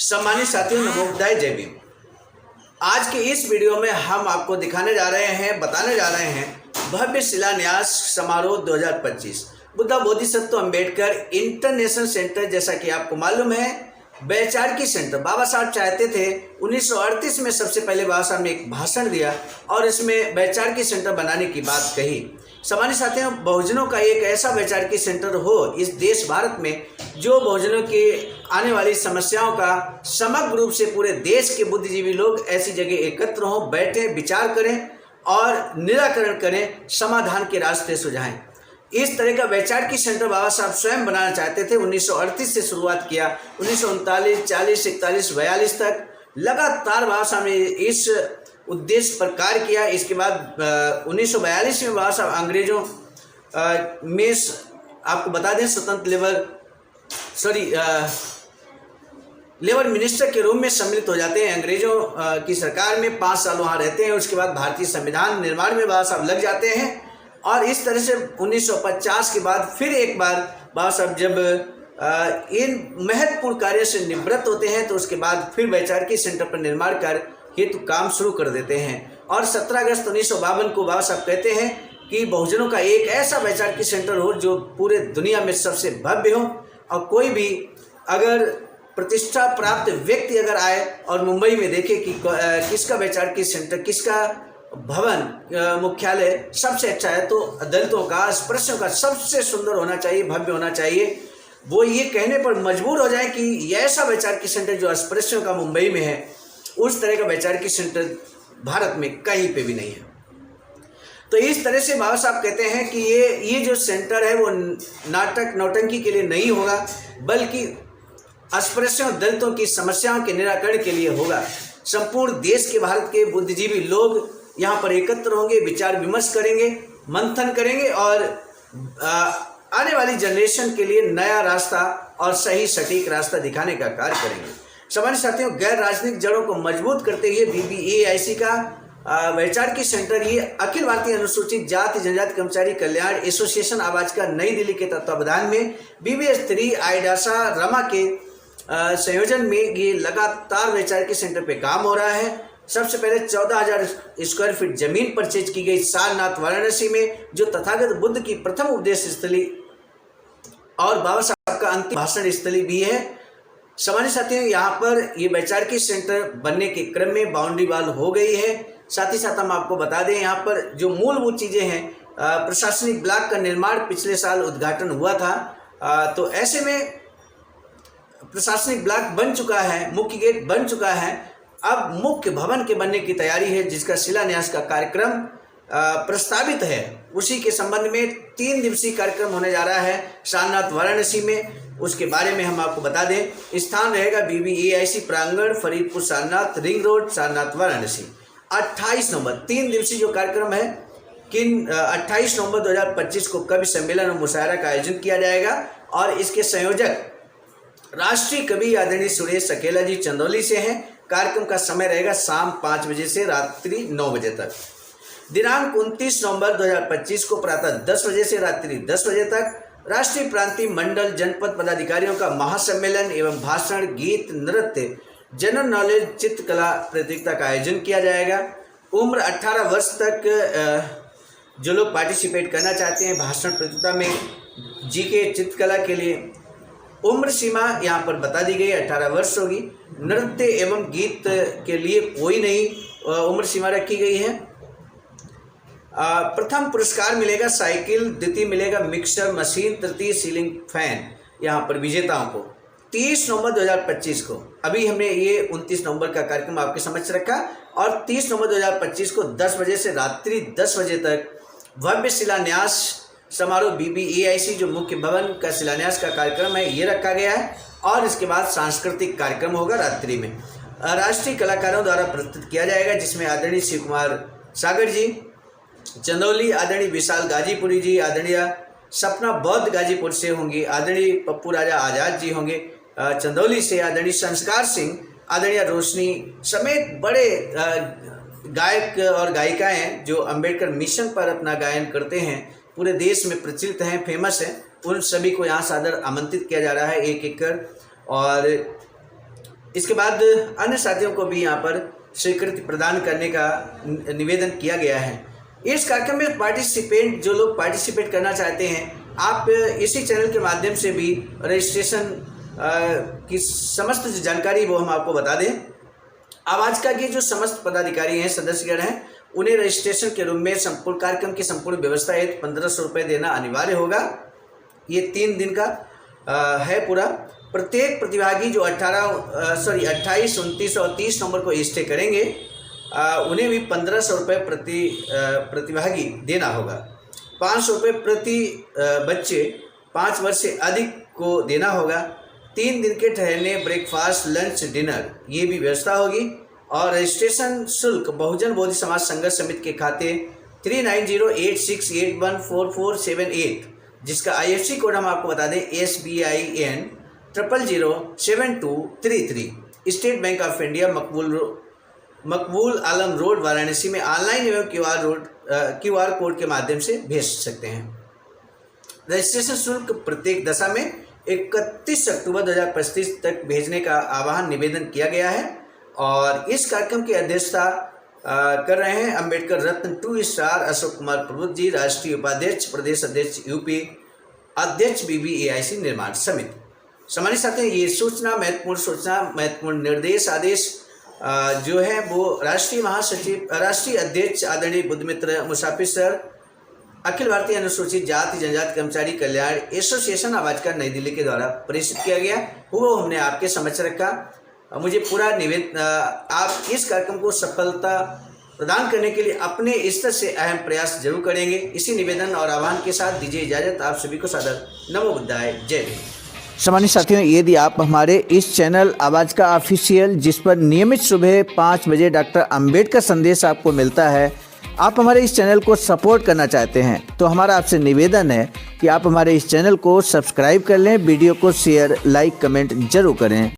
सम्मानित साथियों, नमोबुद्धाय, जय भीम। आज के इस वीडियो में हम आपको दिखाने जा रहे हैं, बताने जा रहे हैं भव्य शिलान्यास समारोह 2025 बुद्धा बोधिसत्व अंबेडकर इंटरनेशनल सेंटर। जैसा कि आपको मालूम है, वैचारिकी सेंटर बाबा साहब चाहते थे 1938 में सबसे पहले बाबा साहब ने एक भाषण दिया और इसमें वैचारिकी सेंटर बनाने की बात कही। सामान्य साथियों, बहुजनों का एक ऐसा वैचारिकी सेंटर हो इस देश भारत में जो बहुजनों की आने वाली समस्याओं का समग्र रूप से पूरे देश के बुद्धिजीवी लोग ऐसी जगह एकत्र हों, बैठें, विचार करें और निराकरण करें, समाधान के रास्ते सुझाएं। इस तरह का वैचारिकी सेंटर बाबा साहब स्वयं बनाना चाहते थे। 1938 से शुरुआत किया, 1939, 40, 41, 42 तक लगातार बाबा साहब ने इस उद्देश्य पर कार्य किया। इसके बाद 1942 में बाबा साहब अंग्रेजों में, आपको बता दें, स्वतंत्र लेबर मिनिस्टर के रूप में सम्मिलित हो जाते हैं। अंग्रेजों की सरकार में 5 साल वहाँ रहते हैं। उसके बाद भारतीय संविधान निर्माण में बाबा साहब लग जाते हैं और इस तरह से 1950 के बाद फिर एक बार बाबा साहब जब इन महत्वपूर्ण कार्यों से निवृत्त होते हैं तो उसके बाद फिर वैचारिकी सेंटर पर निर्माण कर हेतु काम शुरू कर देते हैं। और 17 अगस्त 1952 को बाबा साहब कहते हैं कि बहुजनों का एक ऐसा वैचारिकी सेंटर हो जो पूरे दुनिया में सबसे भव्य हो, और कोई भी अगर प्रतिष्ठा प्राप्त व्यक्ति अगर आए और मुंबई में देखे कि किसका वैचारिकी सेंटर, किसका भवन मुख्यालय सबसे अच्छा है, तो दलितों का, स्पृश्यों का सबसे सुंदर होना चाहिए, भव्य होना चाहिए, वो ये कहने पर मजबूर हो जाए कि ये ऐसा वैचारिकी सेंटर जो स्पृश्यों का मुंबई में है, उस तरह का वैचारिकी सेंटर भारत में कहीं पे भी नहीं है। तो इस तरह से बाबा साहब कहते हैं कि ये जो सेंटर है वो नाटक नौटंकी के लिए नहीं होगा, बल्कि अस्पृश्यों, दलितों की समस्याओं के निराकरण के लिए होगा। संपूर्ण देश के, भारत के बुद्धिजीवी लोग यहाँ पर एकत्र होंगे, विचार विमर्श करेंगे, मंथन करेंगे और आने वाली जनरेशन के लिए नया रास्ता और सही सटीक रास्ता दिखाने का कार्य करेंगे। सामान्य साथियों, गैर राजनीतिक जड़ों को मजबूत करते हुए BBAIC का वैचारिकी सेंटर ये अखिल भारतीय अनुसूचित जाति जनजाति कर्मचारी कल्याण एसोसिएशन आवाज का नई दिल्ली के तत्वावधान में BBS3 आईडासा रमा के संयोजन में ये लगातार वैचारिकी सेंटर पे काम हो रहा है। सबसे पहले 14,000 स्क्वायर फीट जमीन परचेज की गई सारनाथ वाराणसी में, जो तथागत बुद्ध की प्रथम उपदेश स्थली और बाबा साहब का अंतिम भाषण स्थली भी है। सामान्य साथियों, यहाँ पर ये वैचारिकी सेंटर बनने के क्रम में बाउंड्री वॉल हो गई है। साथ ही साथ हम आपको बता दें, यहाँ पर जो मूलभूत चीज़ें हैं, प्रशासनिक ब्लॉक का निर्माण पिछले साल उद्घाटन हुआ था, तो ऐसे में प्रशासनिक ब्लॉक बन चुका है, मुख्य गेट बन चुका है। अब मुख्य भवन के बनने की तैयारी है, जिसका शिलान्यास का कार्यक्रम प्रस्तावित है। उसी के संबंध में 3 दिवसीय कार्यक्रम होने जा रहा है सारनाथ वाराणसी में। उसके बारे में हम आपको बता दें, स्थान रहेगा BBAIC प्रांगण, फरीदपुर सारनाथ, रिंग रोड, सारनाथ वाराणसी। 28 नवंबर 3 दिवसीय जो कार्यक्रम है, 28 नवंबर 2025 को कवि सम्मेलन और मुशायरा का आयोजन किया जाएगा और इसके संयोजक राष्ट्रीय कवि आदरणीय सुरेश अकेला जी चंदौली से हैं। कार्यक्रम का समय रहेगा शाम 5 बजे से रात्रि 9 बजे तक। दिनांक 29 नवंबर 2025 को प्रातः 10 बजे से रात्रि 10 बजे तक राष्ट्रीय प्रांतीय मंडल जनपद पदाधिकारियों का महासम्मेलन एवं भाषण, गीत, नृत्य, जनरल नॉलेज, चित्रकला प्रतियोगिता का आयोजन किया जाएगा। उम्र 18 वर्ष तक जो लोग पार्टिसिपेट करना चाहते हैं भाषण प्रतियोगिता में, GK, चित्रकला के लिए उम्र सीमा यहाँ पर बता दी गई, 18 वर्ष होगी। नृत्य एवं गीत के लिए कोई नहीं उम्र सीमा रखी गई है। प्रथम पुरस्कार मिलेगा साइकिल, द्वितीय मिलेगा मिक्सर मशीन, तृतीय सीलिंग फैन यहाँ पर विजेताओं को। 30 नवंबर 2025 को, अभी हमने ये 29 नवंबर का कार्यक्रम आपके समक्ष रखा, और 30 नवंबर 2025 को 10 बजे से रात्रि 10 बजे तक भव्य शिलान्यास समारोह BBAIC जो मुख्य भवन का शिलान्यास का कार्यक्रम है ये रखा गया है। और इसके बाद सांस्कृतिक कार्यक्रम होगा रात्रि में, राष्ट्रीय कलाकारों द्वारा प्रस्तुत किया जाएगा, जिसमें आदरणीय शिव कुमार सागर जी चंदौली, आदरणीय विशाल गाजीपुरी जी, आदरणीय सपना बौद्ध गाजीपुर से होंगी, आदरणीय पप्पू राजा आजाद जी होंगे चंदौली से, आदरणीय संस्कार सिंह, आदरणीय रोशनी समेत बड़े गायक और गायिकाएं जो अंबेडकर मिशन पर अपना गायन करते हैं, पूरे देश में प्रचलित हैं, फेमस हैं, उन सभी को यहाँ सादर आमंत्रित किया जा रहा है एक एक कर। और इसके बाद अन्य साथियों को भी यहाँ पर स्वीकृति प्रदान करने का निवेदन किया गया है। इस कार्यक्रम में जो लोग पार्टिसिपेट करना चाहते हैं, आप इसी चैनल के माध्यम से भी रजिस्ट्रेशन की समस्त जो जानकारी वो हम आपको बता दें। आवाज़ के जो समस्त पदाधिकारी हैं, सदस्यगण हैं, उन्हें रजिस्ट्रेशन के रूप में संपूर्ण कार्यक्रम की संपूर्ण व्यवस्था हेतु 1500 रुपये देना अनिवार्य होगा। ये 3 दिन का है पूरा। प्रत्येक प्रतिभागी जो 28, 29 और 30 नवंबर को स्टे करेंगे, उन्हें भी 1500 रुपये प्रति प्रतिभागी देना होगा। 500 रुपये प्रति बच्चे 5 वर्ष से अधिक को देना होगा। 3 दिन के ठहरने, ब्रेकफास्ट, लंच, डिनर ये भी व्यवस्था होगी। और रजिस्ट्रेशन शुल्क बहुजन बोधि समाज संघर्ष समिति के खाते 390868144478, जिसका IFSC कोड हम आपको बता दें SBIN 0007233, state bank of India, Maqbool Alam road, Varanasi में ऑनलाइन एवं QR कोड के माध्यम से भेज सकते हैं। रजिस्ट्रेशन शुल्क प्रत्येक दशा में 31 अक्टूबर 2025 तक भेजने का आह्वान निवेदन किया गया है। और इस कार्यक्रम की अध्यक्षता कर रहे हैं अंबेडकर रत्न 2 स्टार अशोक कुमार प्रभुत जी, राष्ट्रीय उपाध्यक्ष, प्रदेश अध्यक्ष UP, अध्यक्ष BBAIC निर्माण समिति। सामान्य साथियों, ये महत्वपूर्ण निर्देश आदेश जो है वो राष्ट्रीय अध्यक्ष आदरणीय बुद्धमित्र मुसाफिर सर, अखिल भारतीय अनुसूचित जाति जनजाति कर्मचारी कल्याण एसोसिएशन आवाज़ का, नई दिल्ली के द्वारा प्रेषित किया गया। वो हमने आपके समक्ष रखा। मुझे पूरा निवेदन, आप इस कार्यक्रम को सफलता प्रदान करने के लिए अपने स्तर से अहम प्रयास जरूर करेंगे। इसी निवेदन और आह्वान के साथ दीजिए इजाज़त। आप सभी को सादर नमो बुद्धाय, जय भीम। सामान्य साथियों, यदि आप हमारे इस चैनल आवाज़ का ऑफिशियल, जिस पर नियमित सुबह 5 बजे डॉक्टर अंबेडकर संदेश आपको मिलता है, आप हमारे इस चैनल को सपोर्ट करना चाहते हैं, तो हमारा आपसे निवेदन है कि आप हमारे इस चैनल को सब्सक्राइब कर लें, वीडियो को शेयर, लाइक, कमेंट जरूर करें।